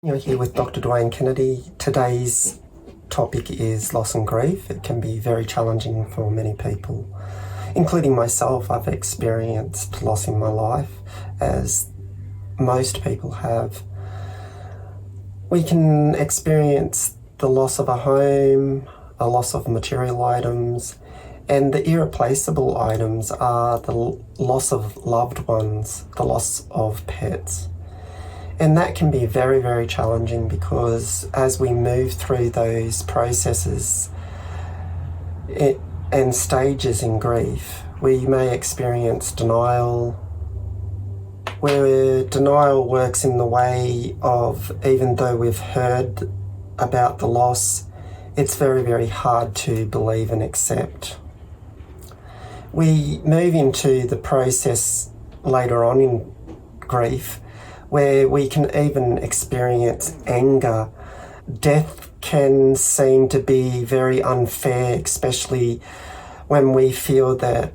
You're here with Dr. Dwayne Kennedy. Today's topic is loss and grief. It can be very challenging for many people, including myself. I've experienced loss in my life, as most people have. We can experience the loss of a home, a loss of material items, and the irreplaceable items are the loss of loved ones, the loss of pets. And that can be very, very challenging because as we move through those processes and stages in grief, we may experience denial, where denial works in the way of, even though we've heard about the loss, it's very, very hard to believe and accept. We move into the process later on in grief where we can even experience anger. Death can seem to be very unfair, especially when we feel that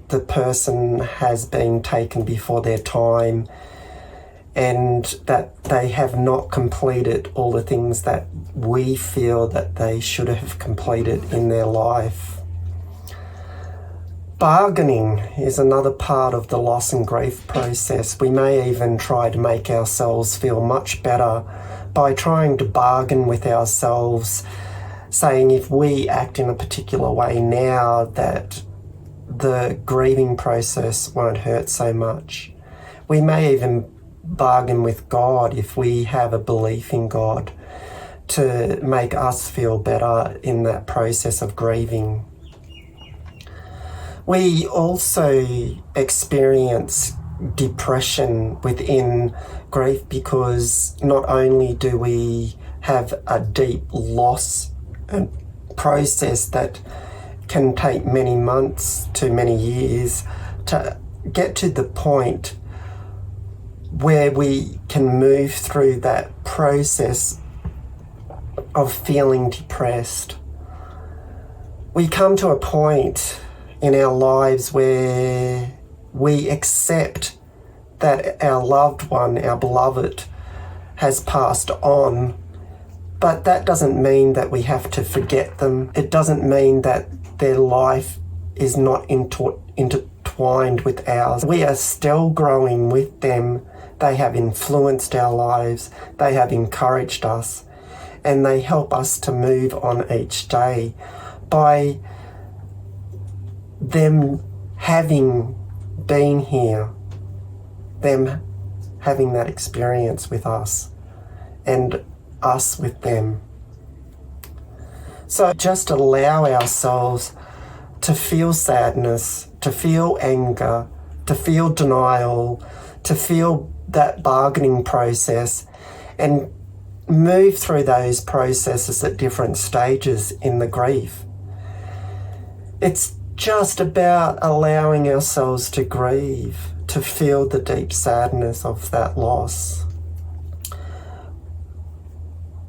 the person has been taken before their time and that they have not completed all the things that we feel that they should have completed in their life. Bargaining is another part of the loss and grief process. We may even try to make ourselves feel much better by trying to bargain with ourselves, saying if we act in a particular way now that the grieving process won't hurt so much. We may even bargain with God if we have a belief in God to make us feel better in that process of grieving. We also experience depression within grief because not only do we have a deep loss and process that can take many months to many years to get to the point where we can move through that process of feeling depressed. We come to a point in our lives where we accept that our loved one, our beloved, has passed on, but that doesn't mean that we have to forget them. It doesn't mean that their life is not intertwined with ours. We are still growing with them. They have influenced our lives. They have encouraged us, and they help us to move on each day by them having been here, them having that experience with us and us with them. So just allow ourselves to feel sadness, to feel anger, to feel denial, to feel that bargaining process, and move through those processes at different stages in the grief. It's just about allowing ourselves to grieve, to feel the deep sadness of that loss.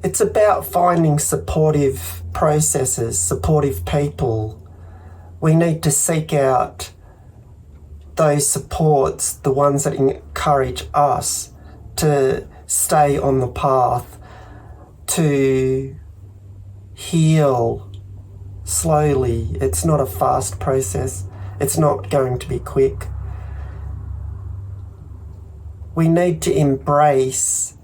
It's about finding supportive processes, supportive people. We need to seek out those supports, the ones that encourage us to stay on the path, to heal slowly. It's not a fast process. It's not going to be quick. We need to embrace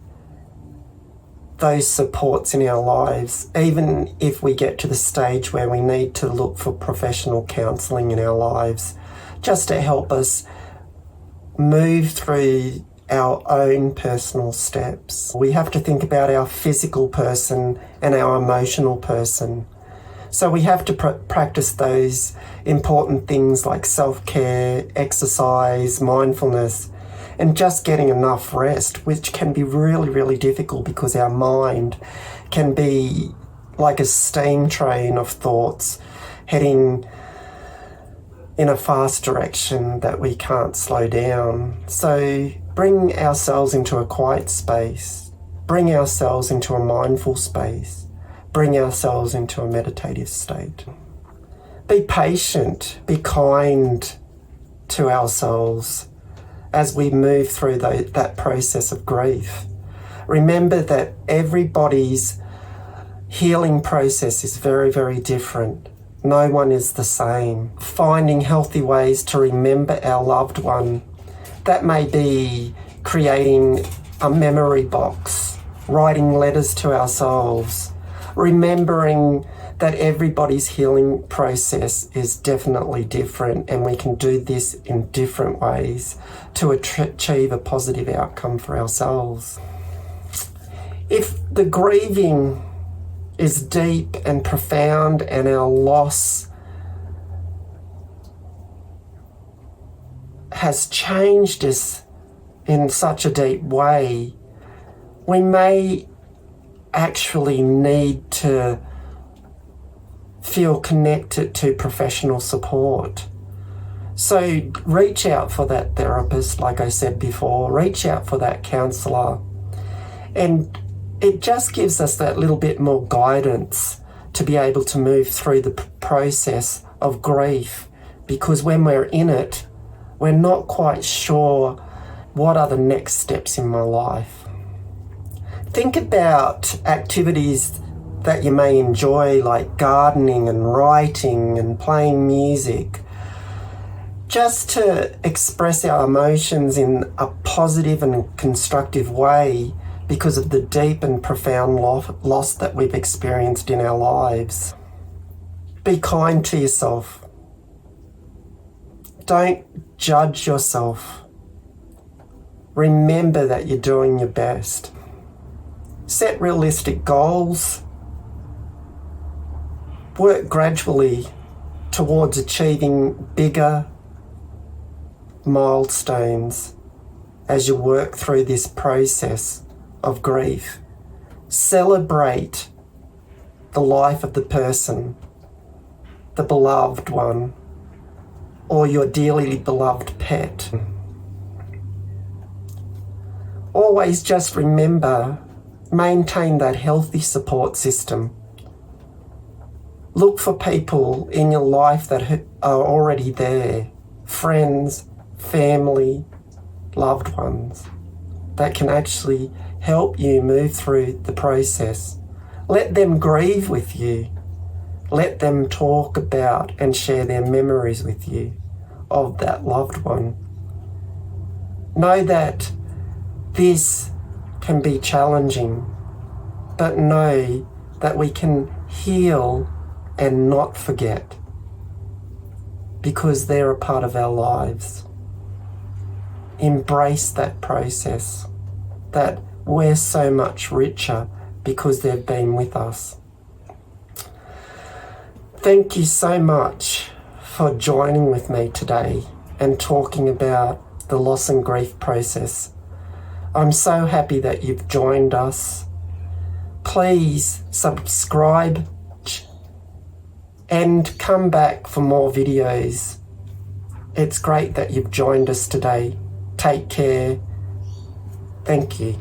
those supports in our lives, even if we get to the stage where we need to look for professional counselling in our lives, just to help us move through our own personal steps. We have to think about our physical person and our emotional person. So we have to practice those important things like self-care, exercise, mindfulness, and just getting enough rest, which can be really, really difficult because our mind can be like a steam train of thoughts heading in a fast direction that we can't slow down. So bring ourselves into a quiet space, bring ourselves into a mindful space, bring ourselves into a meditative state. Be patient, be kind to ourselves as we move through that process of grief. Remember that everybody's healing process is very, very different. No one is the same. Finding healthy ways to remember our loved one. That may be creating a memory box, writing letters to ourselves, remembering that everybody's healing process is definitely different, and we can do this in different ways to achieve a positive outcome for ourselves. If the grieving is deep and profound and our loss has changed us in such a deep way, we may actually need to feel connected to professional support. So reach out for that therapist, like I said before, reach out for that counsellor. And it just gives us that little bit more guidance to be able to move through the process of grief, because when we're in it, we're not quite sure what are the next steps in my life. Think about activities that you may enjoy, like gardening and writing and playing music, just to express our emotions in a positive and constructive way because of the deep and profound loss that we've experienced in our lives. Be kind to yourself. Don't judge yourself. Remember that you're doing your best. Set realistic goals. Work gradually towards achieving bigger milestones as you work through this process of grief. Celebrate the life of the person, the beloved one, or your dearly beloved pet. Always just remember, maintain that healthy support system. Look for people in your life that are already there, friends, family, loved ones, that can actually help you move through the process. Let them grieve with you. Let them talk about and share their memories with you of that loved one. Know that this can be challenging, but know that we can heal and not forget, because they're a part of our lives. Embrace that process, that we're so much richer because they've been with us. Thank you so much for joining with me today and talking about the loss and grief process. I'm so happy that you've joined us. Please subscribe and come back for more videos. It's great that you've joined us today. Take care. Thank you.